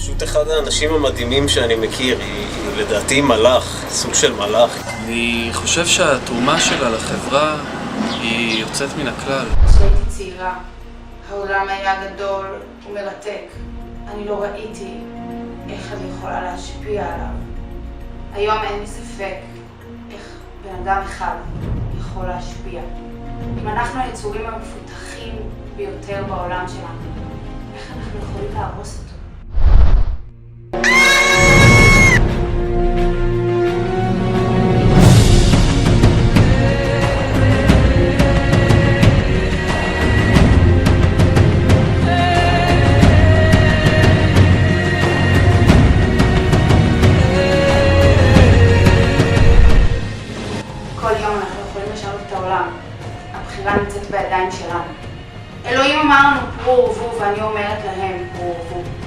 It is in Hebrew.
פשוט אחד האנשים המדהימים שאני מכיר, היא לדעתי מלאך, סוג של מלאך. אני חושב שהתרומה שלה לחברה היא יוצאת מן הכלל. כשהייתי צעירה, העולם היה גדול ומרתק. אני לא ראיתי איך אני יכולה להשפיע עליו. היום אין לי ספק איך בן אדם אחד יכול להשפיע. אם אנחנו היצורים המפותחים ביותר בעולם שלנו, איך אנחנו יכולים להרוס אותו? כל יום אנחנו יכולים לשנות את העולם. הבחירה נמצאת בידיים שלנו. אלוהים אמר לנו פרו ורבו, ואני אומרת להם פרו ורבו.